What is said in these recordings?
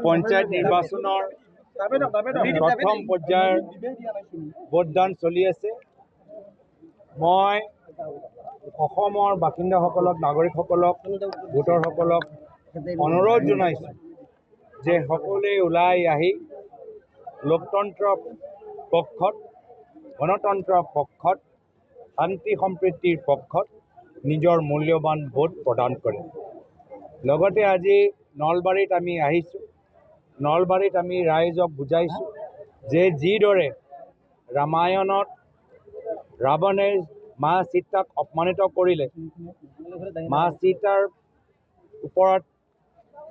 পঞ্চায়ত নিৰ্বাচনৰ প্ৰথম পৰ্যায়ৰ ভোটদান চলি আছে। মই অসমৰ বাসিন্দাসকলক, নাগৰিকসকলক, ভোটাৰসকলক অনুৰোধ জনাইছোঁ যে সকলোৱে ওলাই আহি লোকতন্ত্ৰৰ পক্ষত, গণতন্ত্ৰৰ পক্ষত, শান্তি সম্প্ৰীতিৰ পক্ষত নিজৰ মূল্যৱান ভোট প্ৰদান কৰে। লগতে আজি নলবাৰীত আমি আহিছোঁ। নলবাৰীত আমি ৰাইজক বুজাইছোঁ যে যিদৰে ৰামায়ণত ৰাৱণে মা সীতাক অপমানিত কৰিলে, মা সীতাৰ ওপৰত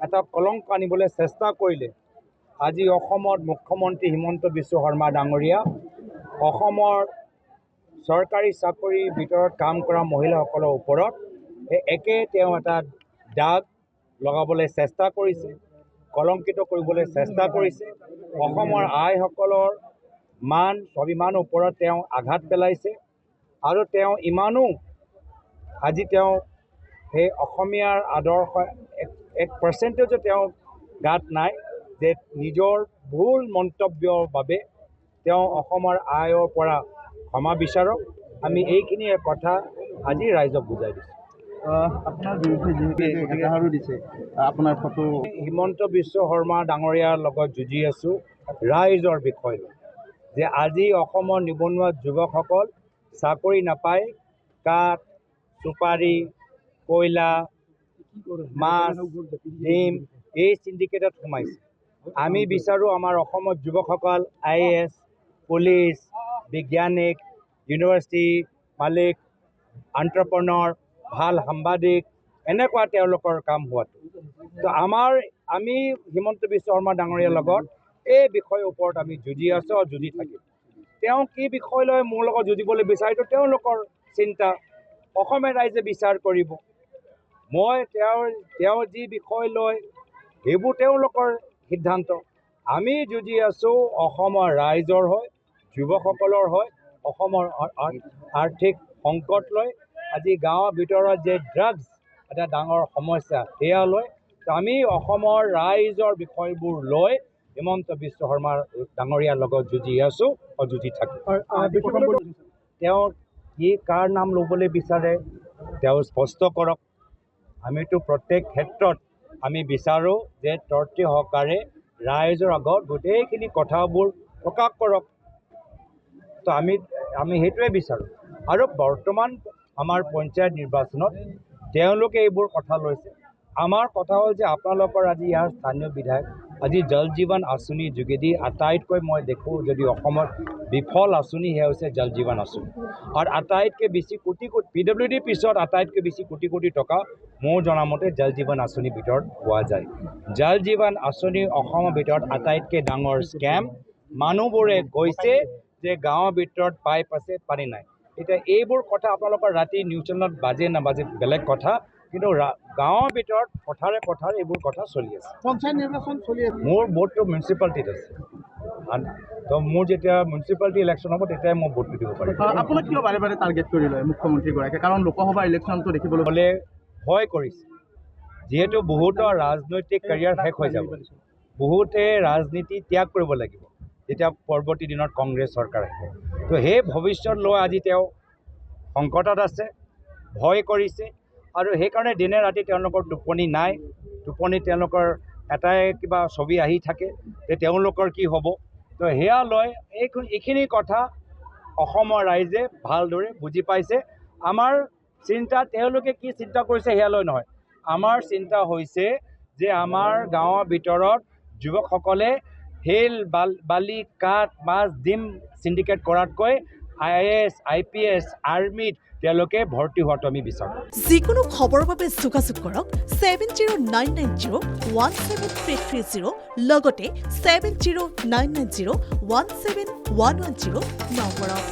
এটা কলংক আনিবলৈ চেষ্টা কৰিলে, আজি অসমত মুখ্যমন্ত্ৰী হিমন্ত বিশ্ব শৰ্মা ডাঙৰীয়া অসমৰ চৰকাৰী চাকৰিৰ ভিতৰত কাম কৰা মহিলাসকলৰ ওপৰত একে তেওঁ এটা দাগ লগাবলৈ চেষ্টা কৰিছে, কলংকিত কৰিবলৈ চেষ্টা কৰিছে। অসমৰ আইসকলৰ মান স্বাভিমানৰ ওপৰত তেওঁ আঘাত পেলাইছে আৰু তেওঁ ইমানো আজি তেওঁ সেই অসমীয়াৰ আদৰ্শ 1% তেওঁ গাত নাই যে নিজৰ ভুল মন্তব্যৰ বাবে তেওঁ অসমৰ আইৰ পৰা ক্ষমা বিচাৰক। আমি এইখিনিয়ে কথা আজি ৰাইজক বুজাই দিছোঁ। আপোনাৰ বিৰুদ্ধে যিহেতু এজাহাৰো দিছে, আপোনাৰ ফটো হিমন্ত বিশ্ব শৰ্মা ডাঙৰীয়াৰ লগত যুঁজি আছোঁ ৰাইজৰ বিষয় যে আজি অসমৰ নিবনুৱা যুৱকসকল চাকৰি নাপায়, কাঠ, চুপাৰি, কয়লা, মাছ, ডিম এই চিণ্ডিকেটত সোমাইছে। আমি বিচাৰোঁ আমাৰ অসমৰ যুৱকসকল IAS, পুলিচ, বিজ্ঞানিক, ইউনিভাৰ্চিটি মালিক, এণ্টাৰপ্ৰনৰ, ভাল সাংবাদিক, এনেকুৱা তেওঁলোকৰ কাম হোৱাটো। তো আমি হিমন্ত বিশ্ব শৰ্মা ডাঙৰীয়াৰ লগত এই বিষয়ৰ ওপৰত আমি যুঁজি আছোঁ আৰু যুঁজি থাকিম। তেওঁ কি বিষয় লৈ মোৰ লগত যুঁজিবলৈ বিচাৰিছোঁ তেওঁলোকৰ চিন্তা, অসমীয়া ৰাইজে বিচাৰ কৰিব। মই তেওঁ যি বিষয় লয় সেইবোৰ তেওঁলোকৰ সিদ্ধান্ত। আমি যুঁজি আছোঁ অসমৰ ৰাইজৰ হৈ, যুৱকসকলৰ হৈ, অসমৰ আৰ্থিক সংকট লৈ, আজি গাঁৱৰ ভিতৰত যে ড্ৰাগছ এটা ডাঙৰ সমস্যা সেয়া লৈ আমি অসমৰ ৰাইজৰ বিষয়বোৰ লৈ হিমন্ত বিশ্ব শৰ্মা ডাঙৰীয়াৰ লগত যুঁজি আছোঁ আৰু যুঁজি থাকিম। তেওঁ কি কাৰ নাম ল'বলৈ বিচাৰে তেওঁ স্পষ্ট কৰক। আমিতো প্ৰত্যেক ক্ষেত্ৰত আমি বিচাৰোঁ যে তৰ্তি সহকাৰে ৰাইজৰ আগত গোটেইখিনি কথাবোৰ প্ৰকাশ কৰক। তো আমি সেইটোৱে বিচাৰোঁ। আৰু বৰ্তমান আমাৰ পঞ্চায়ত নিৰ্বাচনত তেওঁলোকে এইবোৰ কথা লৈছে। আমাৰ কথা হ'ল যে আপোনালোকৰ আজি ইয়াৰ স্থানীয় বিধায়ক আজি জল জীৱন আঁচনিৰ যোগেদি আটাইতকৈ মই দেখোঁ যদি অসমত বিফল আঁচনি সেয়া হৈছে জল জীৱন আঁচনি। আৰু আটাইতকৈ বেছি কোটি PWD পিছত আটাইতকৈ বেছি কোটি কোটি টকা মোৰ জনামতে জল জীৱন আঁচনিৰ ভিতৰত পোৱা যায়। জল জীৱন আঁচনি অসমৰ ভিতৰত আটাইতকৈ ডাঙৰ স্কেম। মানুহবোৰে কৈছে যে গাঁৱৰ ভিতৰত পাইপ আছে, পানী নাই। এতিয়া এইবোৰ কথা আপোনালোকৰ ৰাতি নিউজ চেনেলত বাজে নাবাজে বেলেগ কথা, কিন্তু গাঁৱৰ ভিতৰত পথাৰে পথাৰে এইবোৰ কথা চলি আছে। পঞ্চায়ত নিৰ্বাচন চলি আছে। মোৰ ভোটটো মিউনিচিপালিটিত আছে। তো মোৰ যেতিয়া মিউনিচিপালিটি ইলেকশ্যন হ'ব তেতিয়াই মই ভোটটো দিব পাৰিম। আপোনাক কিয় বাৰে বাৰে টাৰ্গেট কৰি লয় মুখ্যমন্ত্ৰীগৰাকীয়ে? কাৰণ লোকসভা ইলেকশ্যনটো দেখিবলৈ হ'লে ভয় কৰিছে। যিহেতু বহুতৰ ৰাজনৈতিক কেৰিয়াৰ শেষ হৈ যাব, বহুতে ৰাজনীতি ত্যাগ কৰিব লাগিব যেতিয়া পৰৱৰ্তী দিনত কংগ্ৰেছ চৰকাৰ আহিব। তো সেই ভৱিষ্যত লৈ আজি তেওঁ সংকটত আছে, ভয় কৰিছে আৰু সেইকাৰণে দিনে ৰাতি তেওঁলোকৰ টোপনি নাই। টোপনি তেওঁলোকৰ এটাই কিবা ছবি আহি থাকে যে তেওঁলোকৰ কি হ'ব। তো সেয়া লৈ এইখিনি কথা অসমৰ ৰাইজে ভালদৰে বুজি পাইছে। আমাৰ চিন্তা তেওঁলোকে কি চিন্তা কৰিছে সেয়া লৈ নহয়, আমাৰ চিন্তা হৈছে যে আমাৰ গাঁৱৰ ভিতৰত যুৱকসকলে শিল, বালি, কাঠ, মাছ, ডিম চিণ্ডিকেট কৰাতকৈ IAS, IPS, আৰ্মিত তেওঁলোকে ভৰ্তি হোৱাটো আমি বিচাৰোঁ। যিকোনো খবৰৰ বাবে যোগাযোগ কৰক 7099017330 লগতে 7099017110 নম্বৰত।